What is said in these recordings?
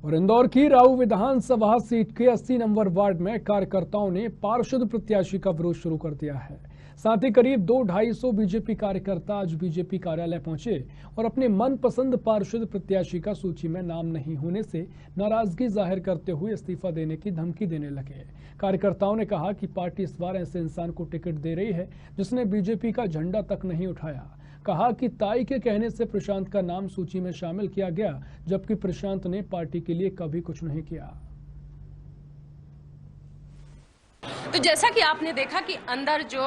और इंदौर की राऊ विधानसभा सीट के 80 नंबर वार्ड में कार्यकर्ताओं ने पार्षद प्रत्याशी का विरोध शुरू कर दिया है। साथ ही करीब 200-250 बीजेपी कार्यकर्ता आज बीजेपी कार्यालय पहुंचे और अपने मनपसंद पार्षद प्रत्याशी का सूची में नाम नहीं होने से नाराजगी जाहिर करते हुए इस्तीफा देने की धमकी देने लगे। कार्यकर्ताओं ने कहा कि पार्टी इस बार ऐसे इंसान को टिकट दे रही है जिसने बीजेपी का झंडा तक नहीं उठाया। कहा कि ताई के कहने से प्रशांत का नाम सूची में शामिल किया गया, जबकि प्रशांत ने पार्टी के लिए कभी कुछ नहीं किया। तो जैसा कि आपने देखा कि अंदर जो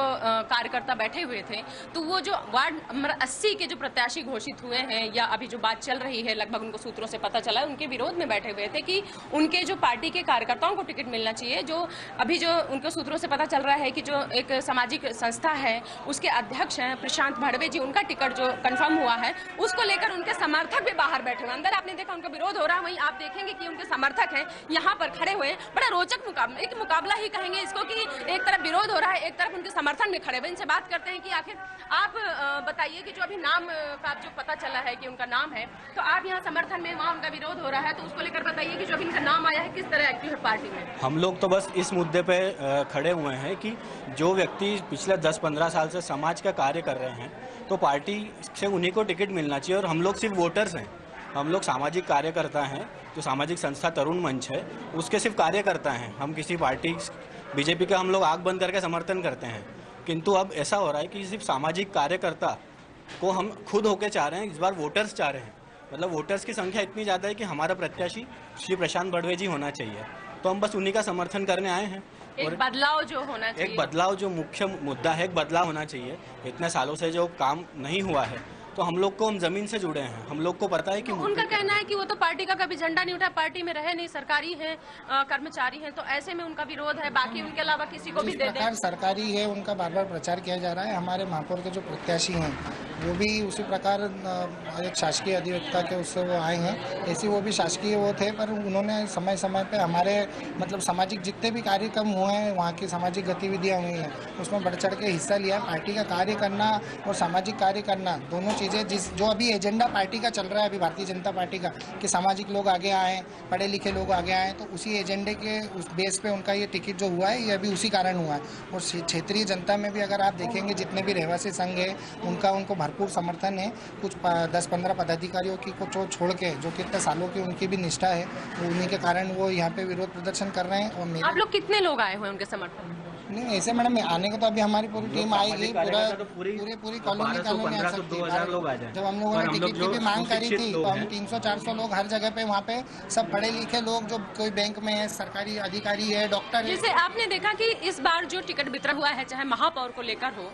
कार्यकर्ता बैठे हुए थे, तो वो जो वार्ड नंबर 80 के जो प्रत्याशी घोषित हुए हैं या अभी जो बात चल रही है, लगभग उनको सूत्रों से पता चला है, उनके विरोध में बैठे हुए थे कि उनके जो पार्टी के कार्यकर्ताओं को टिकट मिलना चाहिए। जो अभी जो उनके सूत्रों से पता चल रहा है कि जो एक सामाजिक संस्था है उसके अध्यक्ष हैं प्रशांत भड़वे जी, उनका टिकट जो कन्फर्म हुआ है उसको लेकर उनके समर्थक भी बाहर बैठे हुए। अंदर आपने देखा उनका विरोध हो रहा है, वहीं आप देखेंगे कि उनके समर्थक हैं यहाँ पर खड़े हुए। बड़ा रोचक मुकाबला, एक मुकाबला ही कहेंगे इसको कि एक तरफ विरोध हो रहा है, एक तरफ उनके समर्थन में खड़े हुए। इनसे बात करते हैं कि आखिर आप बताइए कि जो अभी नाम का जो पता चला है कि उनका नाम है, तो आप यहाँ समर्थन में, वहाँ उनका विरोध हो रहा है, तो उसको लेकर बताइए कि जो अभी इनका नाम आया है किस तरह एक्टिव है पार्टी में। हम लोग तो बस इस मुद्दे पे खड़े हुए हैं कि जो व्यक्ति पिछले 10-15 साल से समाज का कार्य कर रहे हैं तो पार्टी से उन्हीं को टिकट मिलना चाहिए। और हम लोग सिर्फ वोटर्स हैं, हम लोग सामाजिक कार्यकर्ता हैं। जो सामाजिक संस्था तरुण मंच है उसके सिर्फ कार्यकर्ता हैं। हम किसी पार्टी बीजेपी का हम लोग आंख बंद करके समर्थन करते हैं, किंतु अब ऐसा हो रहा है कि सिर्फ सामाजिक कार्यकर्ता को हम खुद होके चाह रहे हैं। इस बार वोटर्स चाह रहे हैं, मतलब वोटर्स की संख्या इतनी ज़्यादा है कि हमारा प्रत्याशी श्री प्रशांत भड़वे जी होना चाहिए, तो हम बस उन्हीं का समर्थन करने आए हैं। एक बदलाव जो होना चाहिए, एक बदलाव जो मुख्य मुद्दा है, एक बदलाव होना चाहिए। इतने सालों से जो काम नहीं हुआ है, तो हम लोग को, हम जमीन से जुड़े हैं, हम लोग को पता है कि उनका कहना है कि वो तो पार्टी का कभी झंडा नहीं उठा, पार्टी में रहे नहीं, सरकारी है, कर्मचारी हैं, तो ऐसे में उनका विरोध है। बाकी उनके अलावा किसी को भी दे दें। सरकारी है, उनका बार बार प्रचार किया जा रहा है। हमारे महापौर के जो प्रत्याशी हैं वो भी उसी प्रकार एक शासकीय अधिवक्ता के उससे वो आए हैं, ऐसे वो भी शासकीय वो थे, पर उन्होंने समय समय पे हमारे मतलब सामाजिक जितने भी कार्यक्रम हुए हैं, वहाँ की सामाजिक गतिविधियाँ हुई हैं, उसमें बढ़ चढ़ के हिस्सा लिया। पार्टी का कार्य करना और सामाजिक कार्य करना दोनों चीज़ें, जो अभी एजेंडा पार्टी का चल रहा है, अभी भारतीय जनता पार्टी का, कि सामाजिक लोग आगे आएँ, पढ़े लिखे लोग आगे आएँ, तो उसी एजेंडे के उस बेस पे उनका ये टिकट जो हुआ है, ये अभी उसी कारण हुआ है। और क्षेत्रीय जनता में भी अगर आप देखेंगे जितने भी रहवासी संघ है उनको भरपूर समर्थन है। कुछ 10-15 पदाधिकारियों की को छोड़ के जो कितने सालों की उनकी भी निष्ठा है, तो उन्हीं के कारण वो यहाँ पे विरोध प्रदर्शन कर रहे हैं। और आप लोग कितने लोग आए हुए उनके समर्थन में? नहीं ऐसे मैडम, आने को तो अभी हमारी पूरी टीम आएगी, पूरी कॉलोनी आ सकती है। जब हम लोगों ने टिकट की भी मांग करी थी तो हम 300-400 लोग हर जगह पे, वहाँ पे सब पढ़े लिखे लोग, जो कोई बैंक में है, सरकारी अधिकारी है, डॉक्टर है। जैसे आपने देखा कि इस बार जो टिकट वितरण हुआ है, चाहे महापौर को लेकर हो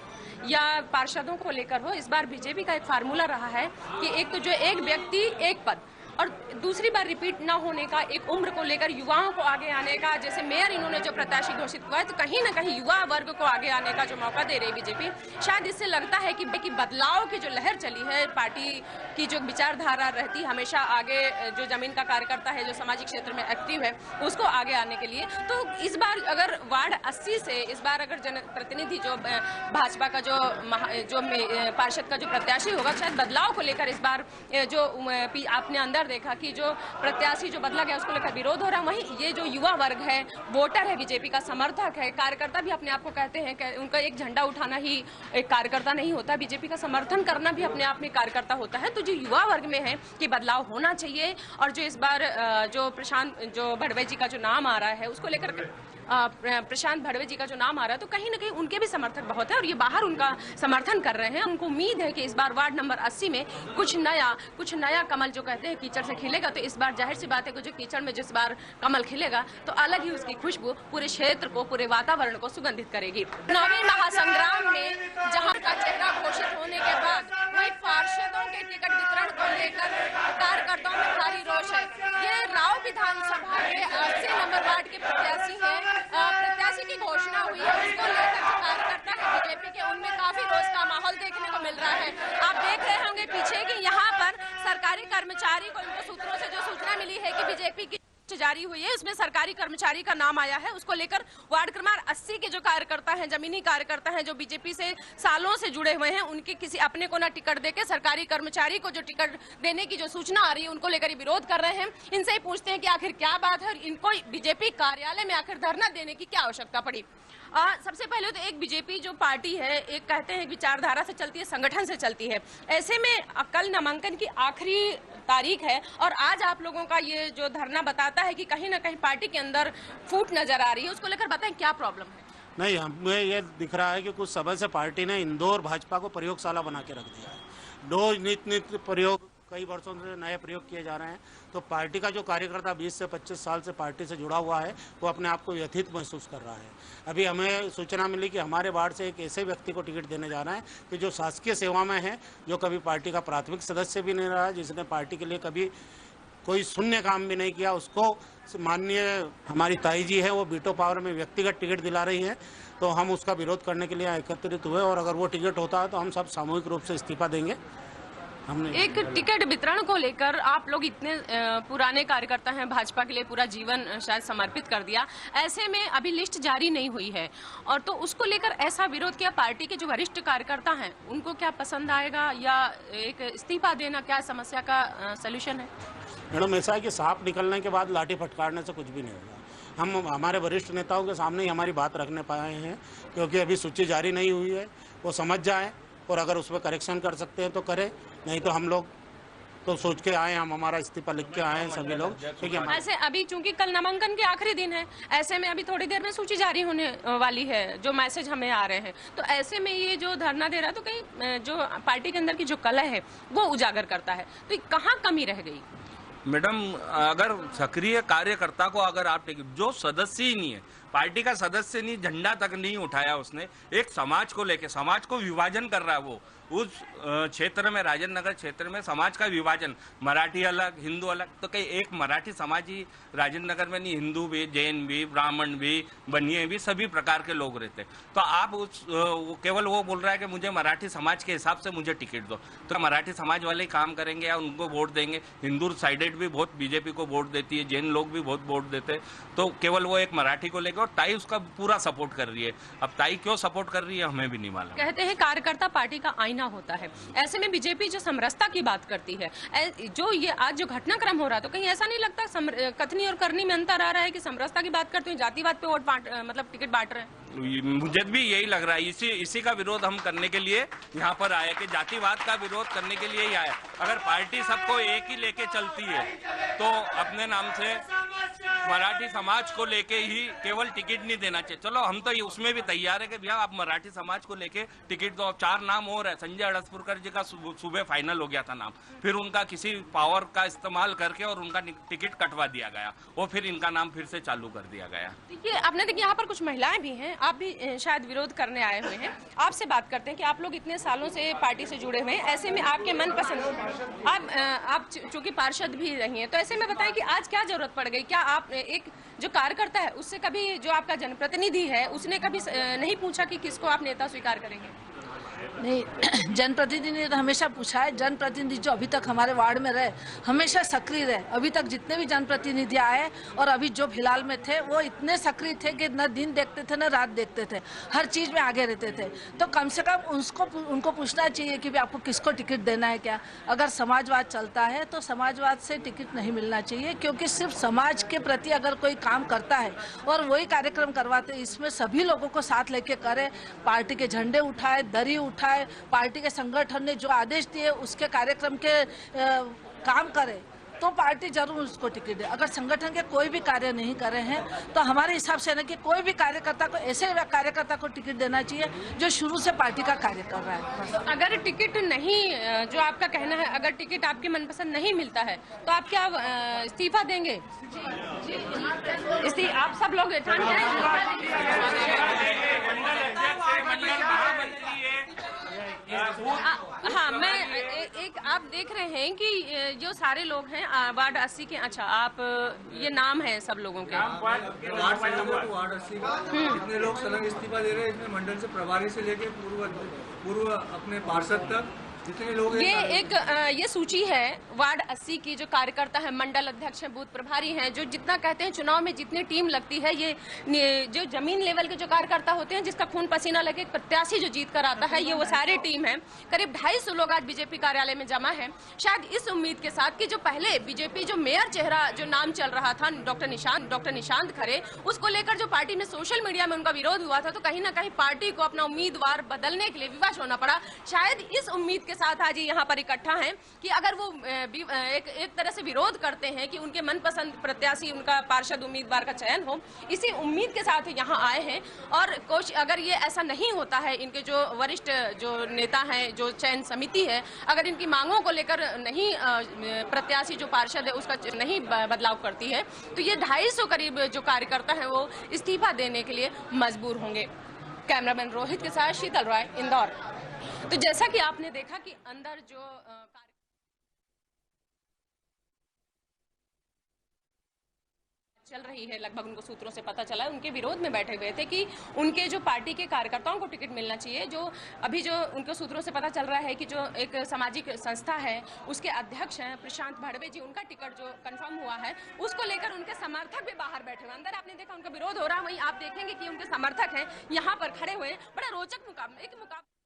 या पार्षदों को लेकर हो, इस बार बीजेपी का एक फार्मूला रहा है कि एक तो जो एक व्यक्ति एक पद, और दूसरी बार रिपीट न होने का, एक उम्र को लेकर युवाओं को आगे आने का। जैसे मेयर इन्होंने जो प्रत्याशी घोषित हुआ है, तो कहीं ना कहीं युवा वर्ग को आगे आने का जो मौका दे रही बीजेपी, शायद इससे लगता है कि बदलाव की जो लहर चली है, पार्टी की जो विचारधारा रहती हमेशा आगे, जो जमीन का कार्यकर्ता है, जो सामाजिक क्षेत्र में एक्टिव है, उसको आगे आने के लिए। तो इस बार अगर वार्ड 80 से इस बार अगर जनप्रतिनिधि जो भाजपा का जो पार्षद का जो प्रत्याशी होगा, शायद बदलाव को लेकर इस बार जो आपने अंदर देखा कि जो प्रत्याशी जो बदला गया उसको लेकर विरोध हो रहा है। वहीं ये जो युवा वर्ग है, वोटर है, बीजेपी का समर्थक है, कार्यकर्ता भी अपने आप को कहते हैं कि उनका एक झंडा उठाना ही एक कार्यकर्ता नहीं होता, बीजेपी का समर्थन करना भी अपने आप में कार्यकर्ता होता है। तो जो युवा वर्ग में है कि बदलाव होना चाहिए, और जो इस बार जो प्रशांत जो भड़वे जी का जो नाम आ रहा है उसको लेकर प्रशांत भड़वे जी का जो नाम आ रहा है, तो कहीं ना कहीं उनके भी समर्थक बहुत है और ये बाहर उनका समर्थन कर रहे हैं। उनको उम्मीद है कि इस बार वार्ड नंबर 80 में कुछ नया कमल जो कहते हैं कीचड़ से खिलेगा, तो इस बार जाहिर सी बात है कि जो कीचड़ में जिस बार कमल खिलेगा तो अलग ही उसकी खुशबू पूरे क्षेत्र को, पूरे वातावरण को सुगंधित करेगी। चुनावी महासंग्राम में जहां का चेहरा घोषित होने के बाद वही पार्षदों के टिकट वितरण को लेकर कार्यकर्ताओं में भारी रोष है। ये राव विधानसभा के 80 नंबर वार्ड के प्रत्याशी की घोषणा हुई है, उसको लेकर जो कार्यकर्ता है बीजेपी के, उनमें काफी रोष का माहौल देखने को मिल रहा है। आप देख रहे होंगे पीछे कि यहाँ पर सरकारी कर्मचारी को, इनको सूत्रों से जो सूचना मिली है कि बीजेपी की लिस्ट जारी हुई है, उसमें सरकारी कर्मचारी का नाम आया है। उसको लेकर वार्ड क्रमांक 80 के जो कार्यकर्ता हैं, जमीनी कार्यकर्ता हैं, जो बीजेपी से सालों से जुड़े हुए हैं, उनके किसी अपने को ना टिकट देके सरकारी कर्मचारी को जो टिकट देने की जो सूचना आ रही है, उनको लेकर ही विरोध कर रहे हैं। इनसे ही पूछते हैं कि आखिर क्या बात है और इनको बीजेपी कार्यालय में आखिर धरना देने की क्या आवश्यकता पड़ी। सबसे पहले तो एक बीजेपी जो पार्टी है, एक कहते हैं विचारधारा से चलती है, संगठन से चलती है। ऐसे में कल नामांकन की आखिरी तारीख है और आज आप लोगों का ये जो धरना बताता है कि कहीं ना कहीं पार्टी के अंदर फूट नजर आ रही है। उसको लेकर बताएं क्या प्रॉब्लम है। नहीं, हमें ये दिख रहा है कि कुछ समय से पार्टी ने इंदौर भाजपा को प्रयोगशाला बना के रख दिया है। दो नित्य प्रयोग, कई वर्षों से नए प्रयोग किए जा रहे हैं। तो पार्टी का जो कार्यकर्ता 20 से 25 साल से पार्टी से जुड़ा हुआ है, वो अपने आप को व्यथित महसूस कर रहा है। अभी हमें सूचना मिली कि हमारे वार्ड से एक ऐसे व्यक्ति को टिकट देने जा रहे हैं कि जो शासकीय सेवा में है, जो कभी पार्टी का प्राथमिक सदस्य भी नहीं रहा, जिसने पार्टी के लिए कभी कोई शून्य काम भी नहीं किया, उसको माननीय हमारी ताई जी है वो वीटो पावर में व्यक्तिगत टिकट दिला रही हैं। तो हम उसका विरोध करने के लिए एकत्रित हुए और अगर वो टिकट होता है तो हम सब सामूहिक रूप से इस्तीफा देंगे। हमने एक टिकट वितरण को लेकर आप लोग इतने पुराने कार्यकर्ता हैं, भाजपा के लिए पूरा जीवन शायद समर्पित कर दिया, ऐसे में अभी लिस्ट जारी नहीं हुई है और तो उसको लेकर ऐसा विरोध किया। पार्टी के जो वरिष्ठ कार्यकर्ता हैं उनको क्या पसंद आएगा या एक इस्तीफा देना क्या समस्या का सलूशन है? मैडम, ऐसा है कि सांप निकलने के बाद लाठी फटकारने से कुछ भी नहीं होगा। हम हमारे वरिष्ठ नेताओं के सामने ही हमारी बात रखने पाए हैं, क्योंकि अभी सूची जारी नहीं हुई है। वो समझ जाएं और अगर उसमें करेक्शन कर सकते हैं तो करें, नहीं तो हम लोग तो सोच के आए, हम हमारा इस्तीफा लिख के आए हैं सभी लोग। ठीक है। ऐसे अभी चूंकि कल नामांकन के आखिरी दिन है, ऐसे में अभी थोड़ी देर में सूची जारी होने वाली है, जो मैसेज हमें आ रहे हैं, तो ऐसे में ये जो धरना दे रहा है तो कहीं जो पार्टी के अंदर की जो कला है वो उजागर करता है, तो कहाँ कमी रह गई? मैडम, अगर सक्रिय कार्यकर्ता को अगर आप जो सदस्य ही नहीं है, पार्टी का सदस्य नहीं, झंडा तक नहीं उठाया उसने, एक समाज को लेके, समाज को विभाजन कर रहा है वो उस क्षेत्र में, राजेंद्र नगर क्षेत्र में समाज का विभाजन, मराठी अलग, हिंदू अलग। तो कहीं एक मराठी समाज ही राजेंद्र नगर में नहीं, हिंदू भी, जैन भी, ब्राह्मण भी, बनिए भी, सभी प्रकार के लोग रहते हैं। तो आप केवल वो बोल रहा है कि मुझे मराठी समाज के हिसाब से मुझे टिकट दो, तो मराठी समाज वाले काम करेंगे या उनको वोट देंगे? हिंदू साइडेड भी बहुत बीजेपी को वोट देती है, जैन लोग भी बहुत वोट देते हैं। तो केवल वो एक मराठी को लेकर, और ताई उसका पूरा सपोर्ट कर रही है। अब ताई क्यों सपोर्ट कर रही है हमें भी नहीं मालूम। कहते हैं कार्यकर्ता पार्टी का आईना होता है, ऐसे में बीजेपी जो समरसता की बात करती है, जो ये आज जो घटनाक्रम हो रहा है, तो कहीं ऐसा नहीं लगता कथनी और करनी में अंतर आ रहा है कि समरसता की बात करते हैं, जातिवाद पे वोट मतलब टिकट बांट रहे हैं? मुझे भी यही लग रहा है। इसी का विरोध हम करने के लिए यहाँ पर आए, कि जातिवाद का विरोध करने के लिए ही आए। अगर पार्टी सबको एक ही लेके चलती है तो अपने नाम से मराठी समाज को लेके ही केवल टिकट नहीं देना चाहिए। चलो, हम तो उसमें भी तैयार है कि भैया आप मराठी समाज को लेके टिकट दो। 4 नाम और है, संजय अड़सपुरकर जी का सुबह फाइनल हो गया था नाम, फिर उनका किसी पावर का इस्तेमाल करके और उनका टिकट कटवा दिया गया, और फिर इनका नाम फिर से चालू कर दिया गया। ये आपने देखिए, यहाँ पर कुछ महिलाएं भी हैं, आप भी शायद विरोध करने आए हुए हैं। आपसे बात करते हैं कि आप लोग इतने सालों से पार्टी से जुड़े हुए हैं, ऐसे में आपके मनपसंद आप चूंकि पार्षद भी रही हैं, तो ऐसे में बताएं कि आज क्या जरूरत पड़ गई? क्या आप एक जो कार्यकर्ता है उससे कभी, जो आपका जनप्रतिनिधि है, उसने कभी नहीं पूछा कि किसको आप नेता स्वीकार करेंगे? नहीं, जनप्रतिनिधि ने तो हमेशा पूछा है। जनप्रतिनिधि जो अभी तक हमारे वार्ड में रहे, हमेशा सक्रिय रहे। अभी तक जितने भी जनप्रतिनिधि आए और अभी जो फिलहाल में थे, वो इतने सक्रिय थे कि न दिन देखते थे न रात देखते थे, हर चीज़ में आगे रहते थे। तो कम से कम उनको पूछना चाहिए कि आपको किसको टिकट देना है। क्या अगर समाजवाद चलता है तो समाजवाद से टिकट नहीं मिलना चाहिए, क्योंकि सिर्फ समाज के प्रति अगर कोई काम करता है और वही कार्यक्रम करवाते, इसमें सभी लोगों को साथ लेके करे, पार्टी के झंडे उठाए, दरी उठाए, पार्टी के संगठन ने जो आदेश दिए उसके कार्यक्रम के काम करे, तो पार्टी जरूर उसको टिकट दे। अगर संगठन के कोई भी कार्य नहीं कर रहे हैं तो हमारे हिसाब से ना कि कोई भी कार्यकर्ता को, ऐसे कार्यकर्ता को टिकट देना चाहिए जो शुरू से पार्टी का कार्य कर रहा है। तो अगर टिकट नहीं, जो आपका कहना है, अगर टिकट आपके मनपसंद नहीं मिलता है तो आप क्या इस्तीफा देंगे? आप सब लोग हाँ, मैं एक आप देख रहे हैं कि जो सारे लोग हैं वार्ड 80 के, अच्छा आप ये नाम है सब लोगों के, वार्ड 80 कितने लोग सलंग इस्तीफा दे रहे हैं। इसमें मंडल से प्रभारी से लेके पूर्व अपने पार्षद तक कितने लोग हैं? ये सूची है वार्ड 80 की। जो कार्यकर्ता है, मंडल अध्यक्ष हैं, बूथ प्रभारी हैं, जो जितना कहते हैं चुनाव में जितनी टीम लगती है, ये जो जमीन लेवल के जो कार्यकर्ता होते हैं, जिसका खून पसीना लगे प्रत्याशी जो जीत कर आता है, ये वो सारी टीम है। करीब 250 लोग आज बीजेपी कार्यालय में जमा है, शायद इस उम्मीद के साथ कि जो पहले बीजेपी जो मेयर चेहरा जो नाम चल रहा था डॉक्टर निशांत खरे, उसको लेकर जो पार्टी में सोशल मीडिया में उनका विरोध हुआ था, तो कहीं ना कहीं पार्टी को अपना उम्मीदवार बदलने के लिए विवश होना पड़ा। शायद इस उम्मीद के साथ आज यहाँ पर इकट्ठा हैं कि अगर वो एक तरह से विरोध करते हैं कि उनके मनपसंद प्रत्याशी, उनका पार्षद उम्मीदवार का चयन हो, इसी उम्मीद के साथ यहाँ आए हैं। और अगर ये ऐसा नहीं होता है, इनके जो वरिष्ठ जो नेता हैं, जो चयन समिति है, अगर इनकी मांगों को लेकर नहीं प्रत्याशी जो पार्षद है उसका नहीं बदलाव करती है, तो ये 250 करीब जो कार्यकर्ता है वो इस्तीफा देने के लिए मजबूर होंगे। कैमरामैन रोहित के साथ शीतल रॉय, इंदौर। तो जैसा कि आपने देखा कि अंदर जो चल रही है, लगभग उनको सूत्रों से पता चला है, उनके विरोध में बैठे हुए थे कि उनके जो पार्टी के कार्यकर्ताओं को टिकट मिलना चाहिए। जो अभी जो उनके सूत्रों से पता चल रहा है कि जो एक सामाजिक संस्था है उसके अध्यक्ष हैं प्रशांत भड़वे जी, उनका टिकट जो कंफर्म हुआ है उसको लेकर उनके समर्थक भी बाहर बैठे हुए। अंदर आपने देखा उनका विरोध हो रहा है, वहीं आप देखेंगे कि उनके समर्थक हैं यहाँ पर खड़े हुए। बड़ा रोचक मुकाबला